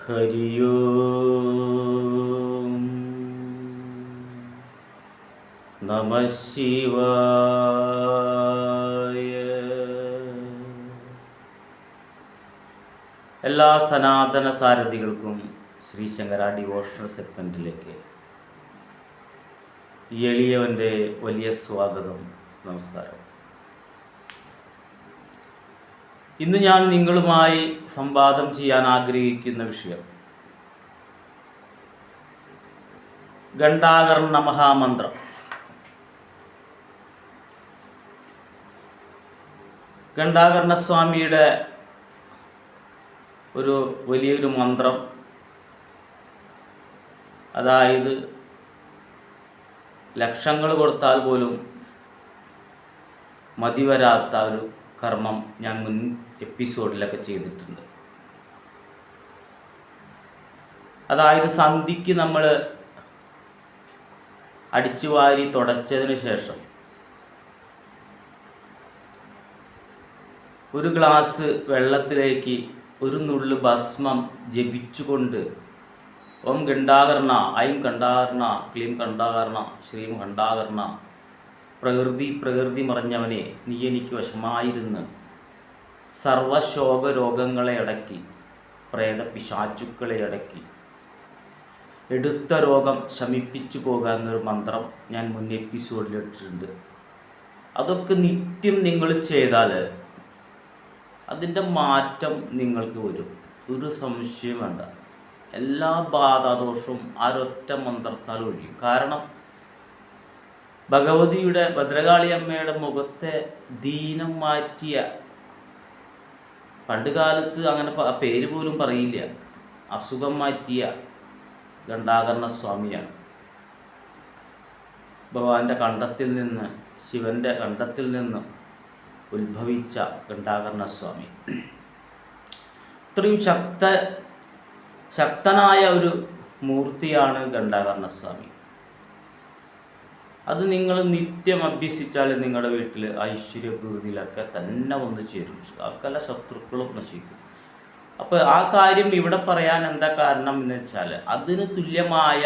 ഹരി ഓം നമഃ ശിവായ. എല്ലാ സനാതന സാരഥികൾക്കും ശ്രീ ശങ്കര ഡിവോഷണൽ സെഗ്മെൻറ്റിലേക്ക് എളിയവൻ്റെ വലിയ സ്വാഗതം. നമസ്കാരം. ഇന്ന് ഞാൻ നിങ്ങളുമായി സംവാദം ചെയ്യാൻ ആഗ്രഹിക്കുന്ന വിഷയം ഘണ്ടാകർണ മഹാമന്ത്രം. ഘണ്ടാകർണ സ്വാമിയുടെ ഒരു വലിയൊരു മന്ത്രം, അതായത് ലക്ഷങ്ങൾ കൊടുത്താൽ പോലും മതിവരാത്ത ഒരു കർമ്മം ഞാൻ മുൻ എപ്പിസോഡിലൊക്കെ ചെയ്തിട്ടുണ്ട്. അതായത് സന്ധിക്ക് നമ്മൾ അടിച്ചുവാരി തുടച്ചതിന് ശേഷം ഒരു ഗ്ലാസ് വെള്ളത്തിലേക്ക് ഒരു നുള്ളു ഭസ്മം ജപിച്ചുകൊണ്ട് ഓം ഘണ്ടാകർണ, ഐം ഘണ്ടാകർണ, ക്ലീം ഘണ്ടാകർണ, ശ്രീം ഘണ്ടാകർണ, പ്രകൃതി മറഞ്ഞവനെ നീ എനിക്ക് വശമായിരുന്ന് സർവശോക രോഗങ്ങളെ അടക്കി, പ്രേത പിശാചുക്കളെ അടക്കി, എടുത്ത രോഗം ശമിപ്പിച്ചു പോകാമെന്നൊരു മന്ത്രം ഞാൻ മുൻ എപ്പിസോഡിലിട്ടിട്ടുണ്ട്. അതൊക്കെ നിത്യം നിങ്ങൾ ചെയ്താൽ അതിൻ്റെ മാറ്റം നിങ്ങൾക്ക് വരും, ഒരു സംശയം വേണ്ട. എല്ലാ ബാധാദോഷവും ആ ഒരൊറ്റ മന്ത്രത്താൽ ഒഴിയും. കാരണം ഭഗവതിയുടെ, ഭദ്രകാളി അമ്മയുടെ മുഖത്തെ ദീനം മാറ്റിയ, പണ്ട് കാലത്ത് അങ്ങനെ പേര് പോലും പറയില്ല, അസുഖം മാറ്റിയ ഘണ്ടാകർണ സ്വാമിയാണ്. ഭഗവാന്റെ കണ്ഠത്തിൽ നിന്ന്, ശിവന്റെ കണ്ഠത്തിൽ നിന്ന് ഉത്ഭവിച്ച ഘണ്ടാകർണ സ്വാമി ഇത്രയും ശക്തനായ ഒരു മൂർത്തിയാണ് ഘണ്ടാകർണ സ്വാമി. അത് നിങ്ങൾ നിത്യം അഭ്യസിച്ചാൽ നിങ്ങളുടെ വീട്ടിൽ ഐശ്വര്യപ്രകൃതിയിലൊക്കെ തന്നെ വന്ന് ചേരും, സകല ശത്രുക്കളും നശിക്കും. അപ്പോൾ ആ കാര്യം ഇവിടെ പറയാൻ എന്താ കാരണം എന്ന് വെച്ചാൽ, അതിന് തുല്യമായ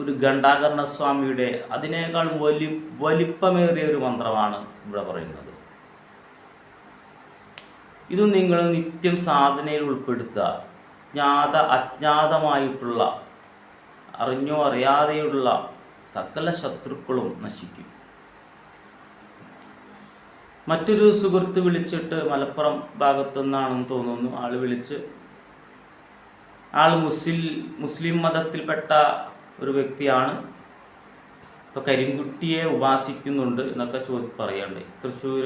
ഒരു ഘണ്ടാകർണ സ്വാമിയുടെ അതിനേക്കാൾ വലിപ്പമേറിയ ഒരു മന്ത്രമാണ് ഇവിടെ പറയുന്നത്. ഇത് നിങ്ങൾ നിത്യം സാധനയിൽ ഉൾപ്പെടുത്തുക. അജ്ഞാതമായിട്ടുള്ള, അറിഞ്ഞോ അറിയാതെയുള്ള സകല ശത്രുക്കളും നശിക്കും. മറ്റൊരു സുഹൃത്ത് വിളിച്ചിട്ട്, മലപ്പുറം ഭാഗത്തു നിന്നാണെന്ന് തോന്നുന്നു, ആൾ മുസ്ലിം മതത്തിൽപ്പെട്ട ഒരു വ്യക്തിയാണ്. ഇപ്പോൾ കരിങ്കുട്ടിയെ ഉപാസിക്കുന്നുണ്ട് എന്നൊക്കെ പറയണ്ടേ. തൃശ്ശൂർ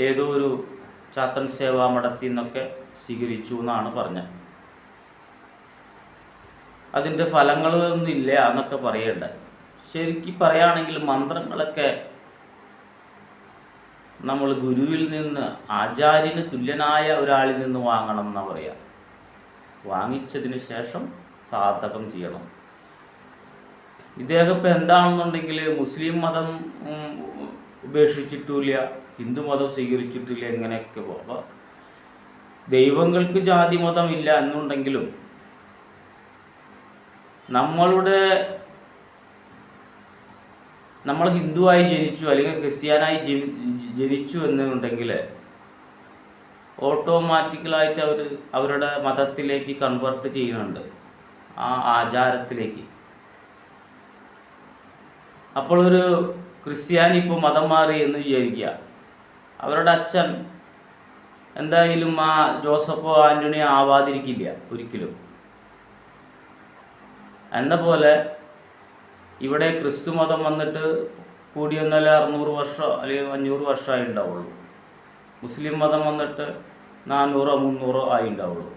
ഏതോ ഒരു ചാത്തൻ സേവാ മഠത്തിൽ നിന്നൊക്കെ സ്വീകരിച്ചു എന്നാണ് പറഞ്ഞത്. അതിൻ്റെ ഫലങ്ങളൊന്നും ഇല്ല എന്നൊക്കെ പറയണ്ട. ശരിക്കും പറയുകയാണെങ്കിൽ മന്ത്രങ്ങളൊക്കെ നമ്മൾ ഗുരുവിൽ നിന്ന്, ആചാര്യന് തുല്യനായ ഒരാളിൽ നിന്ന് വാങ്ങണം എന്നാണ് പറയുക. വാങ്ങിച്ചതിന് ശേഷം സാധകം ചെയ്യണം. ഇദ്ദേഹം ഇപ്പം എന്താണെന്നുണ്ടെങ്കിൽ മുസ്ലിം മതം ഉപേക്ഷിച്ചിട്ടില്ല, ഹിന്ദു മതം സ്വീകരിച്ചിട്ടില്ല, എങ്ങനെയൊക്കെ പോകും. അപ്പോൾ ദൈവങ്ങൾക്ക് ജാതി മതം ഇല്ല എന്നുണ്ടെങ്കിലും നമ്മൾ ഹിന്ദുവായി ജനിച്ചു അല്ലെങ്കിൽ ക്രിസ്ത്യാനായി ജനിച്ചു എന്നുണ്ടെങ്കിൽ ഓട്ടോമാറ്റിക്കലായിട്ട് അവരുടെ മതത്തിലേക്ക് കൺവേർട്ട് ചെയ്യുന്നുണ്ട്, ആ ആചാരത്തിലേക്ക്. അപ്പോൾ ഒരു ക്രിസ്ത്യാനി ഇപ്പോൾ മതം മാറി എന്ന് വിചാരിക്കുക, അവരുടെ അച്ഛൻ എന്തായാലും ആ ജോസഫോ ആൻ്റണിയോ ആവാതിരിക്കില്ല ഒരിക്കലും. എന്ന പോലെ ഇവിടെ ക്രിസ്തു മതം വന്നിട്ട് കൂടിയൊന്നല്ല 600 വർഷം അല്ലെങ്കിൽ 500 വർഷമായി ഉണ്ടാവുള്ളൂ. മുസ്ലിം മതം വന്നിട്ട് 400-300 ആയി ഉണ്ടാവുള്ളൂ.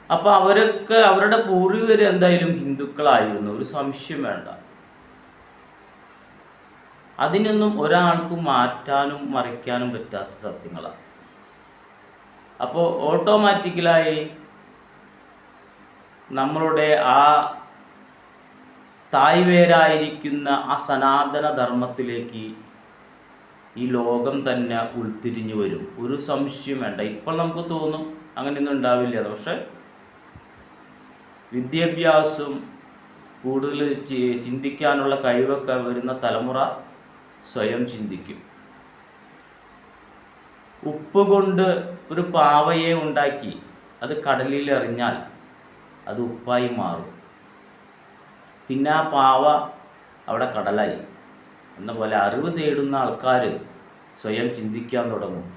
അപ്പോൾ അവരൊക്കെ, അവരുടെ പൂർവികർ എന്തായാലും ഹിന്ദുക്കളായിരുന്നു, ഒരു സംശയം വേണ്ട. അതിനൊന്നും ഒരാൾക്കും മാറ്റാനും മറിക്കാനും പറ്റാത്ത സത്യങ്ങളാണ്. അപ്പോൾ ഓട്ടോമാറ്റിക്കലായി നമ്മളുടെ ആ തായ്വേരായിരിക്കുന്ന ആ സനാതന ധർമ്മത്തിലേക്ക് ഈ ലോകം തന്നെ ഉൾത്തിരിഞ്ഞു വരും, ഒരു സംശയം വേണ്ട. ഇപ്പോൾ നമുക്ക് തോന്നും അങ്ങനെയൊന്നും ഉണ്ടാവില്ല. പക്ഷെ വിദ്യാഭ്യാസം കൂടുതൽ ചിന്തിക്കാനുള്ള കഴിവൊക്കെ വരുന്ന തലമുറ സ്വയം ചിന്തിക്കും. ഉപ്പ് കൊണ്ട് ഒരു പാവയെ ഉണ്ടാക്കി അത് കടലിൽ എറിഞ്ഞാൽ അത് ഉപ്പായി മാറും. പിന്നെ ആ പാവ അവിടെ കടലായി. എന്ന പോലെ അറിവ് തേടുന്ന ആൾക്കാർ സ്വയം ചിന്തിക്കാൻ തുടങ്ങും.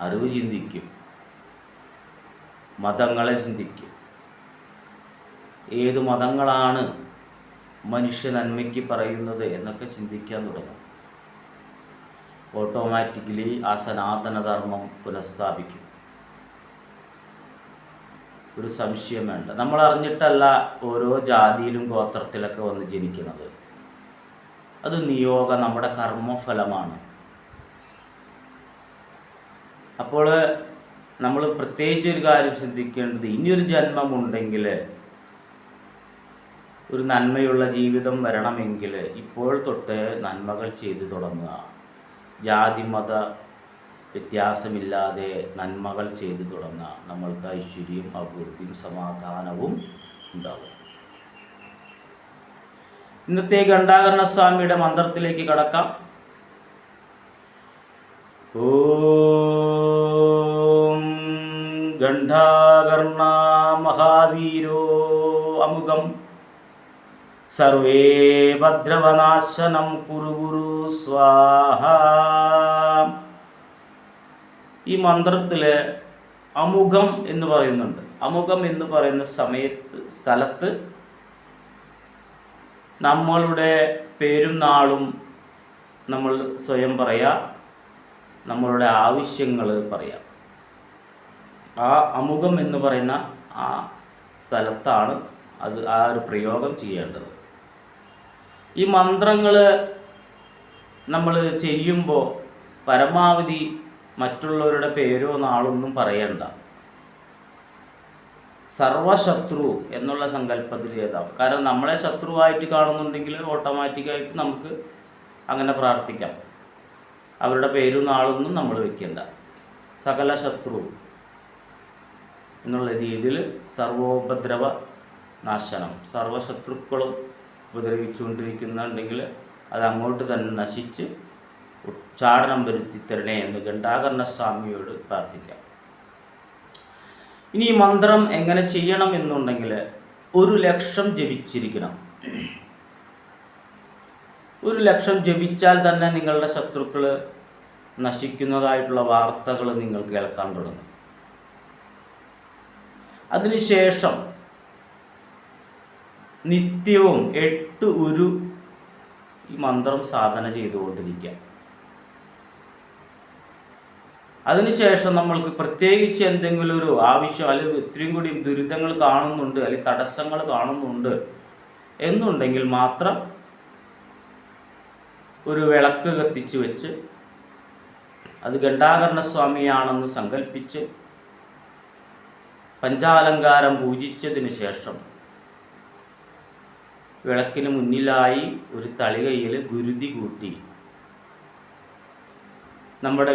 അറിവ് ചിന്തിക്കും, മതങ്ങളെ ചിന്തിക്കും. ഏത് മതങ്ങളാണ് മനുഷ്യ നന്മയ്ക്ക് പറയുന്നത് എന്നൊക്കെ ചിന്തിക്കാൻ തുടങ്ങും. ഓട്ടോമാറ്റിക്കലി ആ സനാതനധർമ്മം പുനഃസ്ഥാപിക്കും. ഒരു സംശയം വേണ്ട. നമ്മൾ അറിഞ്ഞിട്ടല്ല ഓരോ ജാതിയിലും ഗോത്രത്തിലൊക്കെ വന്ന് ജനിക്കുന്നത്. അത് നിയോഗം, നമ്മുടെ കർമ്മഫലമാണ്. അപ്പോൾ നമ്മൾ പ്രത്യേകിച്ച് ഒരു കാര്യം ചിന്തിക്കേണ്ടത്, ഇനിയൊരു ജന്മമുണ്ടെങ്കിൽ, ഒരു നന്മയുള്ള ജീവിതം വരണമെങ്കിൽ ഇപ്പോൾ തൊട്ട് നന്മകൾ ചെയ്തു തുടങ്ങുക. ജാതി മത വ്യത്യാസമില്ലാതെ നന്മകൾ ചെയ്തു തുടങ്ങുക. നമ്മൾക്ക് ഐശ്വര്യവും അഭിവൃദ്ധിയും സമാധാനവും ഉണ്ടാകും. ഇന്നത്തെ ഘണ്ടാകർണ സ്വാമിയുടെ മന്ത്രത്തിലേക്ക് കടക്കാം. ഓം ഘണ്ടാകർണ മഹാവീരോ അമുഖം സർവേ ഭദ്രവനാശനം കുരു ഗുരു സ്വാഹ. ഈ മന്ത്രത്തിൽ അമുഖം എന്ന് പറയുന്നുണ്ട്. അമുഖം എന്ന് പറയുന്ന സ്ഥലത്ത് നമ്മളുടെ പേരും നാളും നമ്മൾ സ്വയം പറയാം, നമ്മളുടെ ആവശ്യങ്ങൾ പറയാം. ആ അമുഖം എന്ന് പറയുന്ന ആ സ്ഥലത്താണ് ആ ഒരു പ്രയോഗം ചെയ്യേണ്ടത്. ഈ മന്ത്രങ്ങൾ നമ്മൾ ചെയ്യുമ്പോൾ പരമാവധി മറ്റുള്ളവരുടെ പേരോ നാളൊന്നും പറയണ്ട. സർവശത്രു എന്നുള്ള സങ്കല്പത്തിൽ ചെയ്താൽ, കാരണം നമ്മളെ ശത്രുവായിട്ട് കാണുന്നുണ്ടെങ്കിൽ ഓട്ടോമാറ്റിക്കായിട്ട് നമുക്ക് അങ്ങനെ പ്രാർത്ഥിക്കാം. അവരുടെ പേരും നാളൊന്നും നമ്മൾ വയ്ക്കണ്ട. സകല ശത്രു എന്നുള്ള രീതിയിൽ സർവോപദ്രവ നാശനം, സർവശത്രുക്കളും ഉപദ്രവിച്ചുകൊണ്ടിരിക്കുന്നുണ്ടെങ്കിൽ അത് അങ്ങോട്ട് തന്നെ നശിച്ച് ഉച്ചാടനം വരുത്തി തരണേ എന്ന് ഘണ്ടാകർണ സ്വാമിയോട് പ്രാർത്ഥിക്കാം. ഇനി ഈ മന്ത്രം എങ്ങനെ ചെയ്യണം എന്നുണ്ടെങ്കിൽ 1,00,000 ജപിച്ചിരിക്കണം. 1,00,000 ജപിച്ചാൽ തന്നെ നിങ്ങളുടെ ശത്രുക്കൾ നശിക്കുന്നതായിട്ടുള്ള വാർത്തകൾ നിങ്ങൾ കേൾക്കാൻ തുടങ്ങും. അതിനുശേഷം നിത്യവും 8 ഉരു ഈ മന്ത്രം സാധന ചെയ്തുകൊണ്ടിരിക്കുക. അതിനുശേഷം നമ്മൾക്ക് പ്രത്യേകിച്ച് എന്തെങ്കിലും ഒരു ആവശ്യം, അല്ലെങ്കിൽ ഇത്രയും കൂടി ദുരിതങ്ങൾ കാണുന്നുണ്ട്, അല്ലെങ്കിൽ തടസ്സങ്ങൾ കാണുന്നുണ്ട് എന്നുണ്ടെങ്കിൽ മാത്രം ഒരു വിളക്ക് കത്തിച്ച് വെച്ച് അത് ഘണ്ടാകർണ സ്വാമിയാണെന്ന് സങ്കല്പിച്ച് പഞ്ചാലങ്കാരം പൂജിച്ചതിന് ശേഷം വിളക്കിന് മുന്നിലായി ഒരു തളികയിൽ ഗുരുതി കൂട്ടി നമ്മുടെ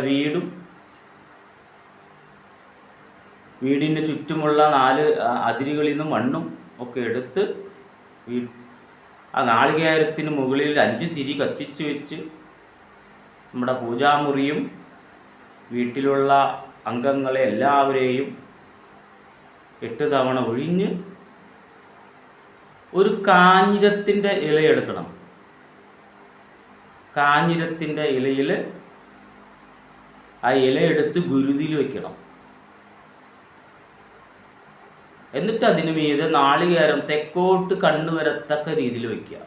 വീടിന് ചുറ്റുമുള്ള 4 അതിരുകളിൽ നിന്ന് മണ്ണും ഒക്കെ എടുത്ത് ആ നാളികേരത്തിന് മുകളിൽ 5 തിരി കത്തിച്ച് വെച്ച് നമ്മുടെ പൂജാമുറിയും വീട്ടിലുള്ള അംഗങ്ങളെ എല്ലാവരെയും 8 തവണ ഒഴിഞ്ഞ് ഒരു കാഞ്ഞിരത്തിൻ്റെ ഇല എടുക്കണം. കാഞ്ഞിരത്തിൻ്റെ ഇലയിൽ ആ ഇല എടുത്ത് ഗുരുതിയിൽ വയ്ക്കണം. എന്നിട്ട് അതിന് മീതെ നാളികേരം തെക്കോട്ട് കണ്ണു വരത്തക്ക രീതിയിൽ വയ്ക്കുക.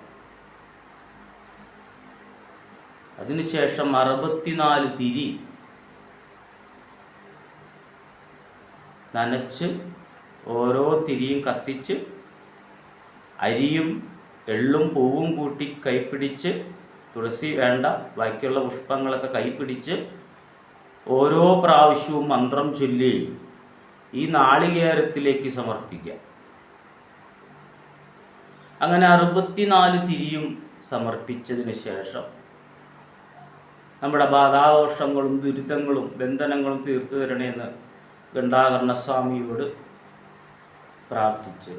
അതിനുശേഷം 64 തിരി നനച്ച് ഓരോ തിരിയും കത്തിച്ച് അരിയും എള്ളും പൂവും കൂട്ടി കൈപ്പിടിച്ച്, തുളസി വേണ്ട ബാക്കിയുള്ള പുഷ്പങ്ങളൊക്കെ കൈപ്പിടിച്ച് ഓരോ പ്രാവശ്യവും മന്ത്രം ചൊല്ലി ഈ നാളികേരത്തിലേക്ക് സമർപ്പിക്കുക. അങ്ങനെ 64 തിരിയും സമർപ്പിച്ചതിന് ശേഷം നമ്മുടെ ബാധാദോഷങ്ങളും ദുരിതങ്ങളും ബന്ധനങ്ങളും തീർത്തു തരണേന്ന് ഘണ്ടാകർണസ്വാമിയോട് പ്രാർത്ഥിച്ച്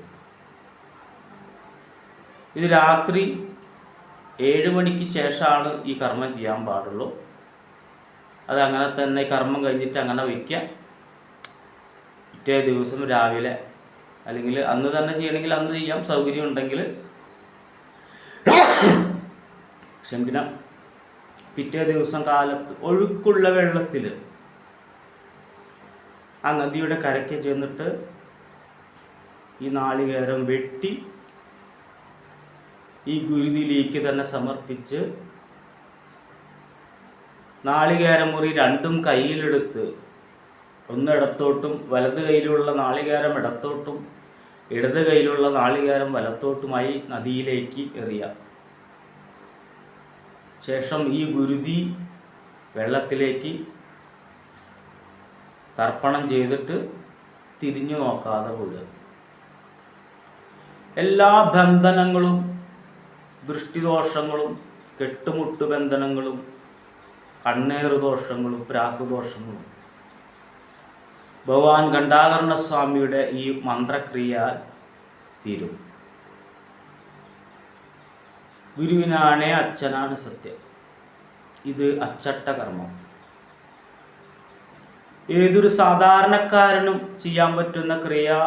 ഇത് രാത്രി 7 മണിക്ക് ശേഷമാണ് ഈ കർമ്മം ചെയ്യാൻ പാടുള്ളൂ. അതങ്ങനെ തന്നെ കർമ്മം കഴിഞ്ഞിട്ട് അങ്ങനെ വയ്ക്കുക. പിറ്റേ ദിവസം രാവിലെ അല്ലെങ്കിൽ അന്ന് തന്നെ ചെയ്യണമെങ്കിൽ അന്ന് ചെയ്യാം, സൗകര്യം ഉണ്ടെങ്കിൽ. ക്ഷമിക്കണം. പിറ്റേ ദിവസം കാലത്ത് ഒഴുക്കുള്ള വെള്ളത്തിൽ ആ നദിയുടെ കരയ്ക്ക് ചെന്നിട്ട് ഈ നാളികേരം വെട്ടി ഈ ഗുരുതിയിലേക്ക് തന്നെ സമർപ്പിച്ച് നാളികേരമുറി രണ്ടും കയ്യിലെടുത്ത് ഒന്നിടത്തോട്ടും വലത് കയ്യിലുള്ള നാളികേരം ഇടത്തോട്ടും ഇടത് കയ്യിലുള്ള നാളികേരം വലത്തോട്ടുമായി നദിയിലേക്ക് എറിയാം. ശേഷം ഈ ഗുരുതി വെള്ളത്തിലേക്ക് തർപ്പണം ചെയ്തിട്ട് തിരിഞ്ഞു നോക്കാതെ പോവുക. എല്ലാ ബന്ധനങ്ങളും ദൃഷ്ടിദോഷങ്ങളും കെട്ടുമുട്ടു ബന്ധനങ്ങളും കണ്ണേറുദോഷങ്ങളും പ്രാക്കുദോഷങ്ങളും ഭഗവാൻ ഘണ്ടാകർണസ്വാമിയുടെ ഈ മന്ത്രക്രിയ തീരും. ഗുരുവിനാണേ അച്ഛനാണ് സത്യം. ഇത് അച്ചട്ട കർമ്മം. ഏതൊരു സാധാരണക്കാരനും ചെയ്യാൻ പറ്റുന്ന ക്രിയാ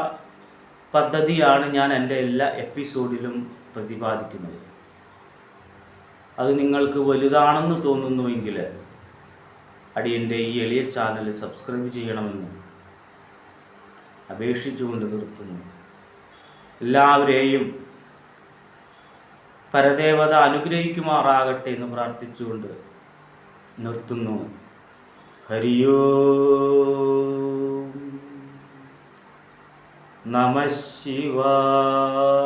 പദ്ധതിയാണ് ഞാൻ എൻ്റെ എല്ലാ എപ്പിസോഡിലും പ്രതിപാദിക്കുന്നത്. അത് നിങ്ങൾക്ക് വലുതാണെന്ന് തോന്നുന്നുവെങ്കിൽ അടിയൻ്റെ ഈ എളിയ ചാനൽ സബ്സ്ക്രൈബ് ചെയ്യണമെന്ന് അപേക്ഷിച്ചുകൊണ്ട് നിർത്തുന്നു. എല്ലാവരെയും പരദേവത അനുഗ്രഹിക്കുമാറാകട്ടെ എന്ന് പ്രാർത്ഥിച്ചുകൊണ്ട് നിർത്തുന്നു. ഹരിയോം നമഃ ശിവായ.